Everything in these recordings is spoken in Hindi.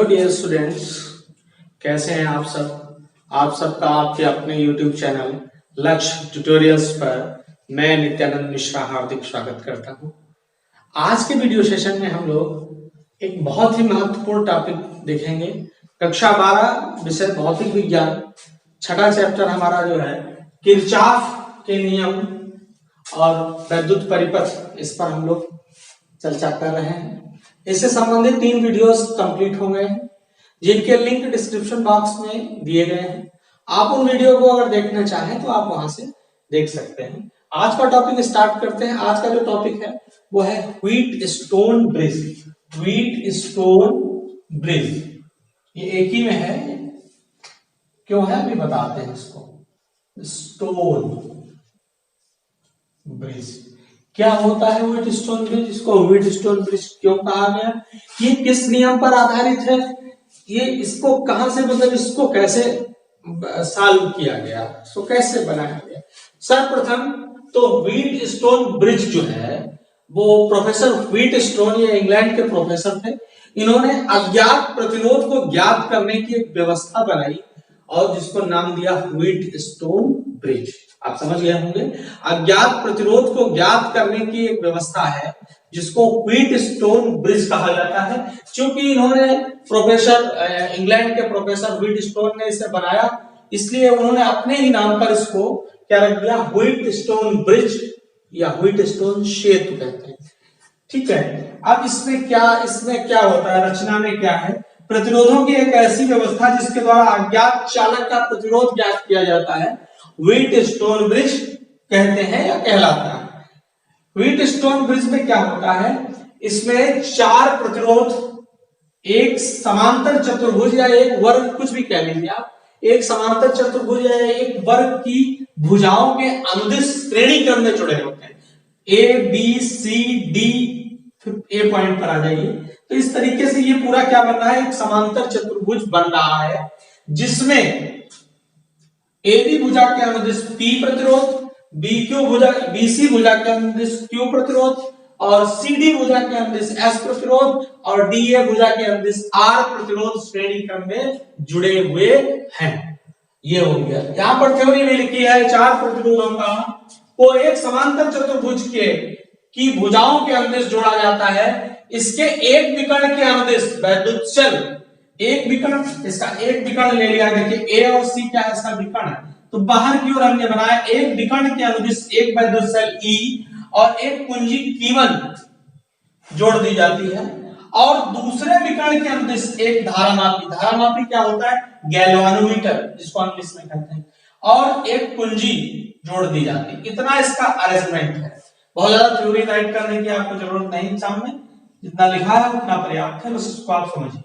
हेलो डियर स्टूडेंट्स, कैसे हैं आप सब। आप सबका आपके अपने YouTube चैनल लक्ष्य ट्यूटोरियल्स पर मैं नित्यानंद मिश्रा हार्दिक स्वागत करता हूं। आज के वीडियो सेशन में हम लोग एक बहुत ही महत्वपूर्ण टॉपिक देखेंगे। कक्षा 12 विषय भौतिक विज्ञान, छठा चैप्टर हमारा जो है किरचॉफ के नियम और वैद्युत परिपथ, इस पर हम लोग चर्चा कर रहे हैं। इससे संबंधित 3 वीडियोस कंप्लीट हो गए हैं, जिनके लिंक डिस्क्रिप्शन बॉक्स में दिए गए हैं। आप उन वीडियो को अगर देखना चाहें तो आप वहां से देख सकते हैं। आज का टॉपिक स्टार्ट करते हैं। आज का जो टॉपिक है वो है wheat stone bridge. Wheat stone bridge ये एक ही में है, क्यों है अभी बताते हैं इसको। स्टोन ब्रिज क्या होता है? व्हीट स्टोन ब्रिज, इसको व्हीट स्टोन ब्रिज क्यों कहा गया? ये किस नियम पर आधारित है? ये इसको कहां से, मतलब इसको कैसे सॉल्व किया गया, इसको कैसे बनाया गया? सर्वप्रथम तो व्हीट स्टोन ब्रिज जो है वो प्रोफेसर व्हीट स्टोन, ये इंग्लैंड के प्रोफेसर थे। इन्होंने अज्ञात प्रतिरोध को ज्ञात करने की एक व्यवस्था बनाई और जिसको नाम दिया व्हीट स्टोन ब्रिज। आप समझ गए होंगे, अज्ञात प्रतिरोध को ज्ञात करने की एक व्यवस्था है जिसको व्हीट स्टोन ब्रिज कहा जाता है। क्योंकि इन्होंने प्रोफेसर इंग्लैंड के प्रोफेसर व्हीट स्टोन ने इसे बनाया, इसलिए उन्होंने अपने ही नाम पर इसको क्या रख दिया, व्हीट स्टोन ब्रिज या व्हीट स्टोन सेतु कहते हैं। ठीक है, अब इसमें क्या होता है, रचना में क्या है? प्रतिरोधों की एक ऐसी व्यवस्था जिसके द्वारा अज्ञात चालक का प्रतिरोध ज्ञात किया जाता है, व्हीट स्टोन ब्रिज कहते हैं या कहलाता है। व्हीट स्टोन ब्रिज में क्या होता है, इसमें 4 प्रतिरोध एक समांतर चतुर्भुज या एक वर्ग, कुछ भी कह लीजिए आप, एक समांतर चतुर्भुज या एक वर्ग की भुजाओं के अनुदिश श्रेणी क्रम में जुड़े होते हैं। ए बी सी डी, फिर ए पॉइंट पर आ जाइए। तो इस तरीके से ये पूरा क्या बन रहा है, एक समांतर चतुर्भुज बन रहा है जिसमें AB भुजा के अनुदिश P प्रतिरोध, BC भुजा के अनुदिश Q प्रतिरोध और CD भुजा के अनुदिश S प्रतिरोध और DA भुजा के अनुदिश R प्रतिरोध श्रेणी क्रम में जुड़े हुए हैं। ये हो गया। यहां पर थ्योरी में लिखी है 4 प्रतिरोधों का को एक समांतर चतुर्भुज की भुजाओं के अनुदिश जोड़ा जाता है। इसके एक विकर्ण के अनुदिश वैद्युत चल, एक विकर्ण, इसका एक विकर्ण ले लिया। देखिए A और C क्या है, इसका विकर्ण है, तो बाहर की ओर हमने बनाया एक विकर्ण के अनुदिश एक वैद्युत सेल E और एक कुंजी Q1 जोड़ दी जाती है और दूसरे विकर्ण के अनुदिश एक धारामापी, धारामापी क्या होता है, गैल्वानोमीटर जिसको हम इंग्लिश में कहते हैं, और एक कुंजी जोड़ दी जाती है। इतना इसका अरेंजमेंट है। बहुत ज्यादा थ्योरी राइट करने की आपको जरूरत नहीं, एग्जाम में जितना लिखा है उतना पर्याप्त है, बस इसको आप समझिए।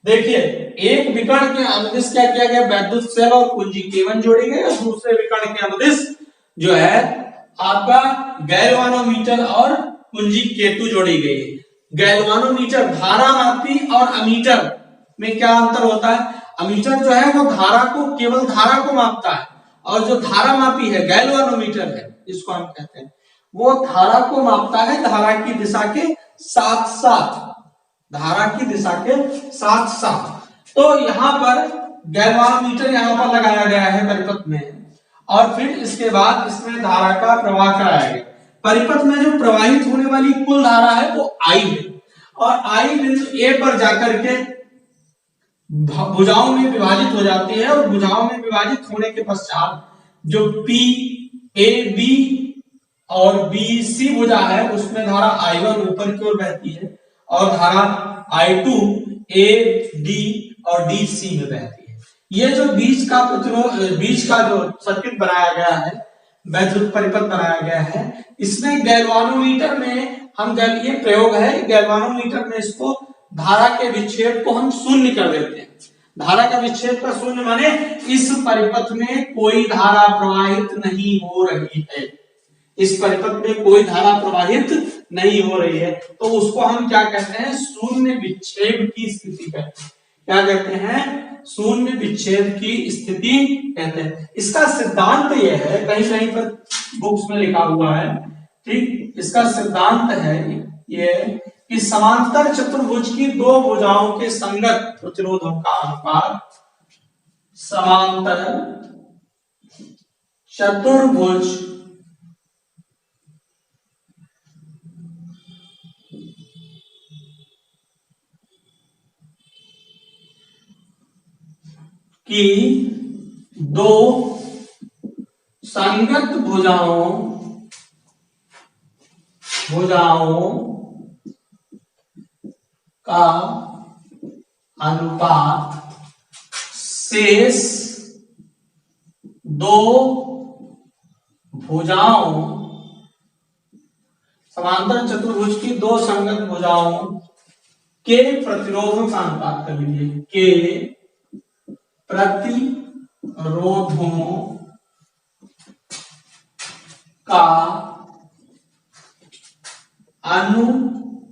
देखिए, एक विकर्ण के अनुदिश क्या किया गया, वैद्युत सेल और कुंजी K1 जोड़ी गई और दूसरे विकर्ण के अनुदिश जो है आपका गैल्वानोमीटर और कुंजी K2 जोड़ी गई है। गैल्वानोमीटर धारामापी और अमीटर में क्या अंतर होता है? अमीटर जो है वो धारा को, केवल धारा को मापता है और जो धारामापी है गैल्वानोमीटर है जिसको हम कहते हैं, वो धारा को मापता है धारा की दिशा के साथ साथ, धारा की दिशा के साथ साथ। तो यहां पर गैल्वानोमीटर यहां पर लगाया गया है परिपथ में और फिर इसके बाद इसमें धारा का प्रवाह कराया गया। परिपथ में जो प्रवाहित होने वाली कुल धारा है वो I है और I बिंदु A पर जाकर के भुजाओं में विभाजित हो जाती है और भुजाओं में विभाजित होने के पश्चात जो P A B और B C भुजा है उसमें धारा I1 ऊपर की ओर बहती है और धारा I2 A D और D C में बहती है। ये जो बीच का प्रतिरोध, बीच का जो सर्किट बनाया गया है, वैद्युत परिपथ बनाया गया है, इसमें गैल्वानोमीटर में हम ये प्रयोग है, गैल्वानोमीटर में इसको धारा के विच्छेद को हम शून्य कर देते हैं। धारा का विच्छेद का शून्य माने इस परिपथ में कोई धारा प्रवाहित नहीं हो रही है, इस परिपथ में कोई धारा प्रवाहित नहीं हो रही है, तो उसको हम क्या कहते हैं, शून्य विच्छेद की स्थिति कहते हैं। क्या कहते हैं? शून्य विच्छेद की स्थिति कहते हैं। इसका सिद्धांत यह है, कहीं कहीं पर बुक्स में लिखा हुआ है, ठीक, इसका सिद्धांत है ये कि समांतर चतुर्भुज की दो भुजाओं के संगत प्रतिरोधों का अनुपात समांतर चतुर्भुज की दो संगत भुजाओं का अनुपात शेष दो भुजाओं, समांतर चतुर्भुज की दो संगत भुजाओं के प्रतिरोधों का अनुपात कर लीजिए, के प्रतिरोधों का अनुपात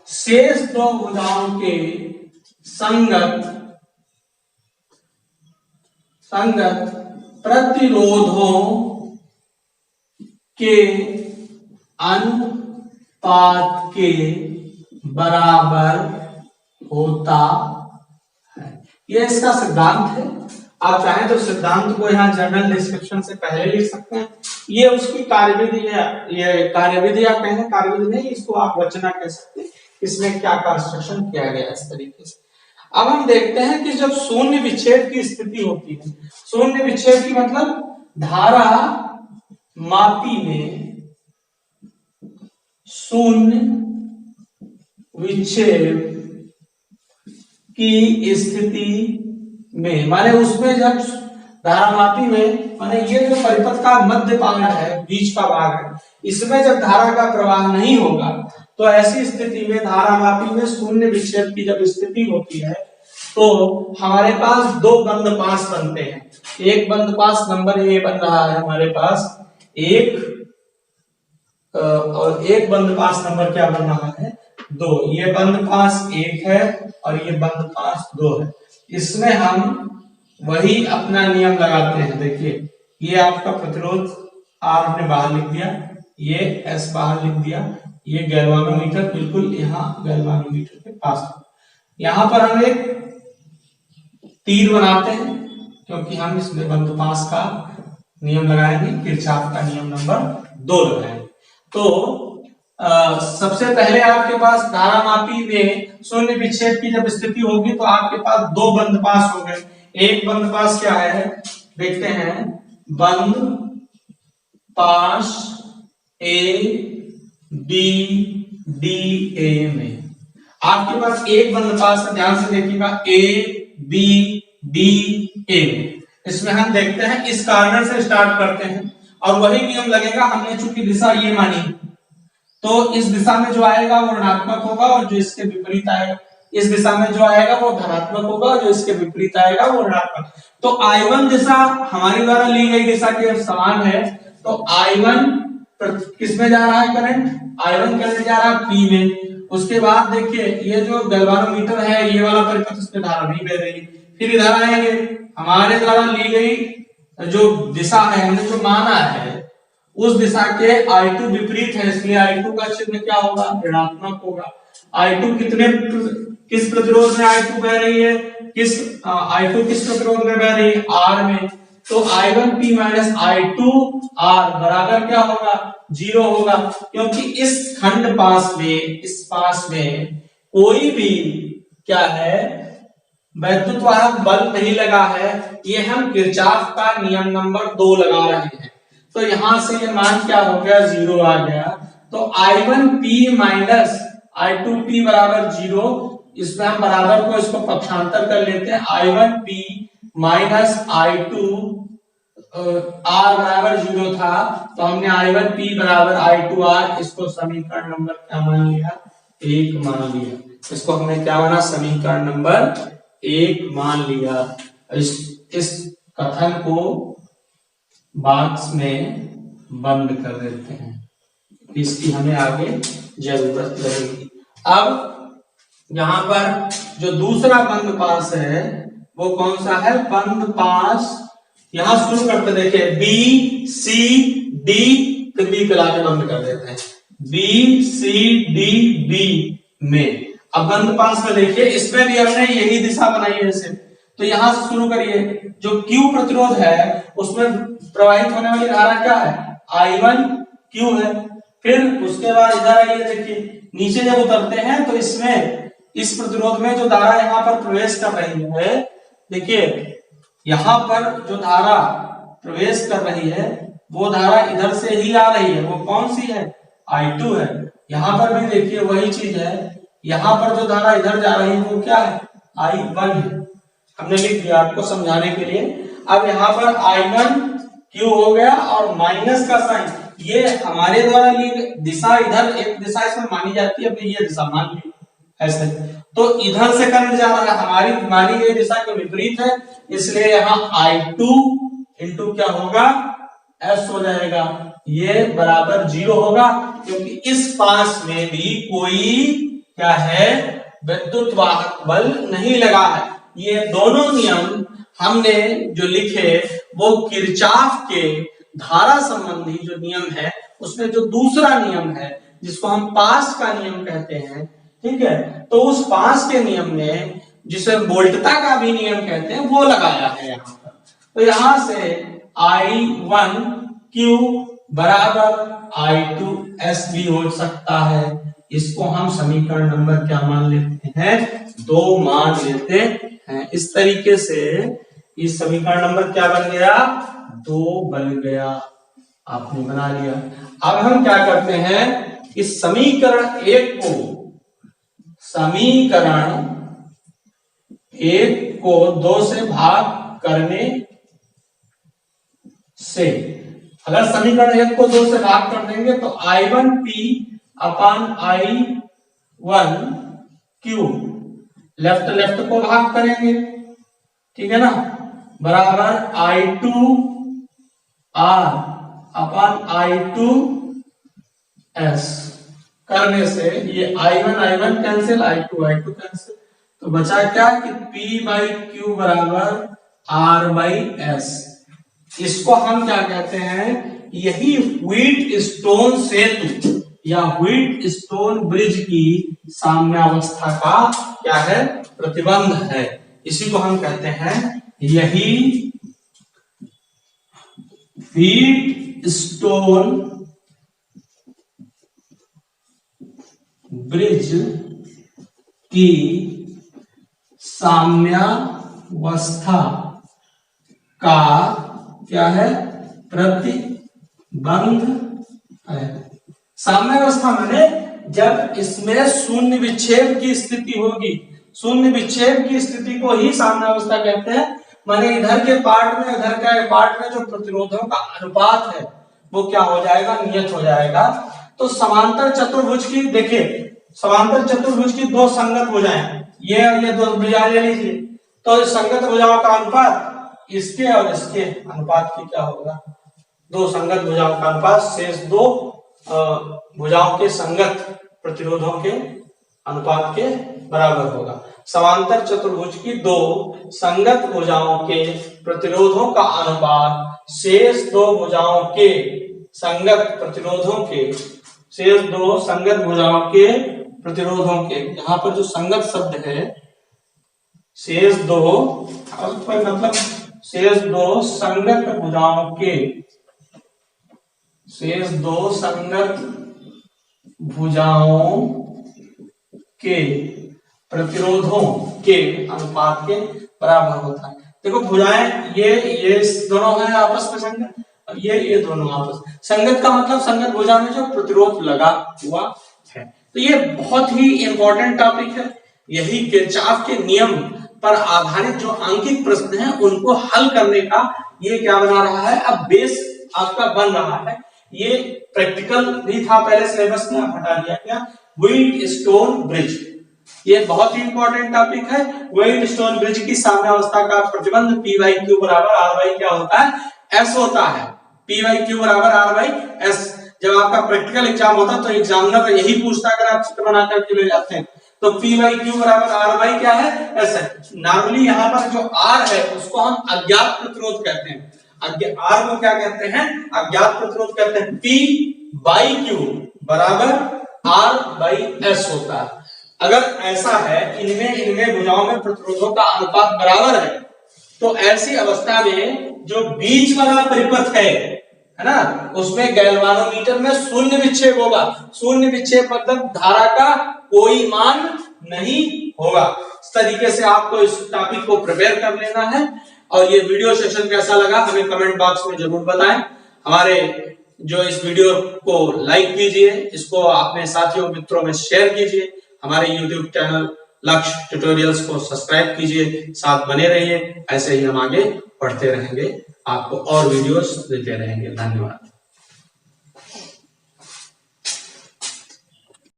शेष दो भुजाओं के संगत प्रतिरोधों के अनुपात के बराबर होता है। यह इसका सिद्धांत है। आप चाहें तो सिद्धांत को यहाँ जनरल डिस्क्रिप्शन से पहले लिख सकते हैं। ये उसकी कार्यविधि है, ये कार्यविधि आप कहें, कार्यविधि नहीं, इसको आप रचना कह सकते हैं। इसमें क्या कंस्ट्रक्शन किया गया इस तरीके से। अब हम देखते हैं कि जब शून्य विच्छेद की स्थिति होती है, शून्य विच्छेद की मतलब धारा मापी में शून्य विच्छेद की स्थिति में, माने उसमें जब धारामापी में, माने ये जो परिपथ का मध्य भाग है, बीच का भाग है, इसमें जब धारा का प्रवाह नहीं होगा तो ऐसी स्थिति में धारामापी में शून्य विच्छेद की जब स्थिति होती है तो हमारे पास दो बंद पास बनते हैं। एक बंद पास नंबर ए बन रहा है हमारे पास एक, और एक बंद पास नंबर क्या बन रहा है, दो। ये बंद पास एक है और ये बंद पास दो है। इसमें हम वही अपना नियम लगाते हैं। देखिए ये आपका प्रतिरोध आर ने बाहर लिख दिया, ये एस बाहर लिख दिया, ये गैल्वानोमीटर बिल्कुल यहाँ गैल्वानोमीटर के पास। यहाँ पर हम एक तीर बनाते हैं क्योंकि हम इसमें बंद पास का नियम लगाएंगे, किरचॉफ का नियम नंबर 2 लगाएंगे। तो सबसे पहले आपके पास धारामापी में शून्य विच्छेद की जब स्थिति होगी तो आपके पास दो बंद पास हो गए। एक बंद पास क्या है देखते हैं, बंद पास ए बी डी ए में आपके पास एक बंद पास है, ध्यान से देखिएगा, ए बी डी ए। इसमें हम देखते हैं इस कॉर्नर से स्टार्ट करते हैं और वही नियम लगेगा। हमने चूंकि दिशा ये मानी तो इस दिशा में जो आएगा वो ऋणात्मक होगा और जो इसके विपरीत आएगा, इस दिशा में जो आएगा वो धनात्मक होगा, जो इसके विपरीत आएगा वो ऋणात्मक। तो I1 दिशा हमारे द्वारा ली गई दिशा के समान है, तो I1 किसमें जा रहा है करंट, I1 करंट जा रहा है P में। उसके बाद देखिए ये जो गैल्वानोमीटर है ये वाला परिपथ, इसमें धारा नहीं बह रही। फिर इधर आएंगे, हमारे द्वारा ली गई जो दिशा है, हमने जो माना है उस दिशा के I2 विपरीत है, इसलिए I2 का चिन्ह क्या होगा, ऋणात्मक होगा। I2 किस प्रतिरोध में I2 बह रही है, I2 किस प्रतिरोध में बह रही है, R में। तो I1P माइनस I2R बराबर क्या होगा, 0 होगा, क्योंकि इस खंड पास में, इस पास में कोई भी क्या है वैद्युत वाहक बल नहीं लगा है। ये हम किरचॉफ का नियम नंबर 2 लगा रहे हैं। तो यहां से ये मान क्या हो गया, 0 आ गया। तो I1P माइनस I2P बराबर 0। इसमें हम बराबर को इसको पक्षांतर कर लेते हैं, I1P माइनस I2 R बराबर 0 था, तो हमने I1P बराबर I2R इसको समीकरण नंबर क्या मान लिया, 1 मान लिया। इसको हमने क्या माना, समीकरण नंबर 1 मान लिया। इस कथन को बॉक्स में बंद कर देते हैं, इसकी हमें आगे जरूरत लगेगी। अब यहां पर जो दूसरा बंद पास है वो कौन सा है, बंद पास। यहां शुरू करते देखिए B C D, फिर B पे लाके बंद कर देते हैं। बी सी डी बी में। अब बंद पास में देखिए, इसमें भी हमने यही दिशा बनाई है ऐसे। तो यहां से शुरू करिए, जो Q प्रतिरोध है उसमें प्रवाहित होने वाली धारा क्या है, I1 Q है। फिर उसके बाद इधर आइए, देखिए नीचे जब उतरते हैं तो इसमें इस प्रतिरोध में जो धारा यहाँ पर प्रवेश कर रही है, देखिए यहां पर जो धारा प्रवेश कर रही है वो धारा इधर से ही आ रही है। वो कौन सी है, I2 है। यहां पर भी देखिए वही चीज है, यहां पर जो धारा इधर जा रही है वो क्या है, I1 है। हमने लिख दिया आपको समझाने के लिए। अब यहाँ पर I1 Q हो गया और माइनस का साइन, ये हमारे द्वारा ली दिशा, इधर एक दिशा इसमें मानी जाती है, अपनी ये दिशा मान ली ऐसे। तो इधर से करंट जा रहा है, हमारी मानी गई दिशा के विपरीत है, इसलिए यहाँ I2 इंटू क्या होगा, S हो जाएगा। ये बराबर 0 होगा, क्योंकि इस पास में भी कोई क्या है, विद्युत वाहक बल नहीं लगा है। ये दोनों नियम हमने जो लिखे वो किरचॉफ के धारा संबंधी जो नियम है उसमें जो दूसरा नियम है जिसको हम पास का नियम कहते हैं, ठीक है, तो उस पास के नियम में जिसे वोल्टता का भी नियम कहते हैं वो लगाया है यहाँ पर। तो यहां से I1 Q बराबर I2 S भी हो सकता है। इसको हम समीकरण नंबर क्या मान लेते हैं, 2 मान लेते हैं। इस तरीके से इस समीकरण नंबर क्या बन गया, 2 बन गया, आपने बना लिया। अब हम क्या करते हैं, इस समीकरण 1 को 2 से भाग करने से, अगर समीकरण 1 को 2 से भाग कर देंगे तो I1P अपान I1 Q, लेफ्ट लेफ्ट को भाग करेंगे, ठीक है ना, बराबर I2 R अपान I2 S करने से ये I1 कैंसिल, I2 कैंसिल, तो बचा क्या कि P बाई Q बराबर R बाई S। इसको हम क्या कहते हैं, यही व्हीट स्टोन सेतु या व्हीट स्टोन ब्रिज की साम्यावस्था का क्या है, प्रतिबंध है। इसी को हम कहते हैं, यही व्हीट स्टोन ब्रिज की साम्यावस्था का क्या है, प्रतिबंध है। साम्यावस्था माने जब इसमें शून्य विक्षेप की स्थिति होगी, शून्य विक्षेप की स्थिति को ही साम्यावस्था कहते हैं। माने इधर के पार्ट में इधर के पार्ट में जो प्रतिरोधों का अनुपात है वो क्या हो जाएगा, नियत हो जाएगा। तो समांतर चतुर्भुज की, देखिए समांतर चतुर्भुज की 2 संगत भुजाएं, ये 2 भुजाएं ले लीजिए, तो संगत भुजाओं का अनुपात इसके और इसके अनुपात की क्या होगा, 2 संगत भुजाओं का अनुपात शेष 2 भुजाओं के संगत प्रतिरोधों के अनुपात के बराबर होगा। समांतर चतुर्भुज की 2 संगत भुजाओं के प्रतिरोधों का अनुपात शेष 2 भुजाओं के संगत प्रतिरोधों के, शेष 2 संगत भुजाओं के प्रतिरोधों के, यहाँ पर जो संगत शब्द है शेष 2, मतलब शेष 2 संगत भुजाओं के, शेष 2 संगत भुजाओं के प्रतिरोधों के अनुपात के बराबर होता है। देखो भुजाएं ये दोनों हैं आपस में संगत, और ये दोनों आपस में संगत का मतलब संगत भुजा में जो प्रतिरोध लगा हुआ है। तो ये बहुत ही इंपॉर्टेंट टॉपिक है। यही किरचॉफ के नियम पर आधारित जो अंकित प्रश्न हैं उनको हल करने का ये क्या बना रहा है, अब बेस आपका बन रहा है। ये प्रैक्टिकल भी था पहले सिलेबस में, हटा दिया गया। व्हीट स्टोन ब्रिज ये बहुत ही इंपॉर्टेंट टॉपिक है। व्हीट स्टोन ब्रिज की साम्यावस्था का प्रतिबंध P बाई Q बराबर R बाई क्या होता है, S होता है। P बाई Q बराबर R बाई S। जब आपका प्रैक्टिकल एग्जाम होता है तो एग्जामिनर यही पूछता है, अगर आप चित्र बना करके ले जाते हैं तो P बाई Q बराबर R बाई क्या है, S है। नॉर्मली यहाँ पर जो R है उसको हम अज्ञात प्रतिरोध कहते हैं। R को क्या कहते हैं, अज्ञात प्रतिरोध कहते हैं। P बाई Q बराबर R/S होता है। अगर ऐसा है, इनमें भुजाओं में प्रतिरोधों का अनुपात बराबर है, तो ऐसी अवस्था में जो बीच वाला परिपथ है ना, उसमें गैल्वानोमीटर में शून्य विक्षेप होगा। शून्य विक्षेप मतलब धारा का कोई मान नहीं होगा। इस तरीके से आपको इस टॉपिक को प्रिपेयर कर लेना है। और ये वीडियो सेशन कैसा लगा हमें कमेंट बॉक्स में जरूर बताएं। हमारे जो इस वीडियो को लाइक कीजिए, इसको अपने साथियों मित्रों में शेयर कीजिए। हमारे YouTube चैनल लक्ष्य ट्यूटोरियल्स को सब्सक्राइब कीजिए, साथ बने रहिए। ऐसे ही हम आगे बढ़ते रहेंगे, आपको और वीडियोस देते रहेंगे। धन्यवाद।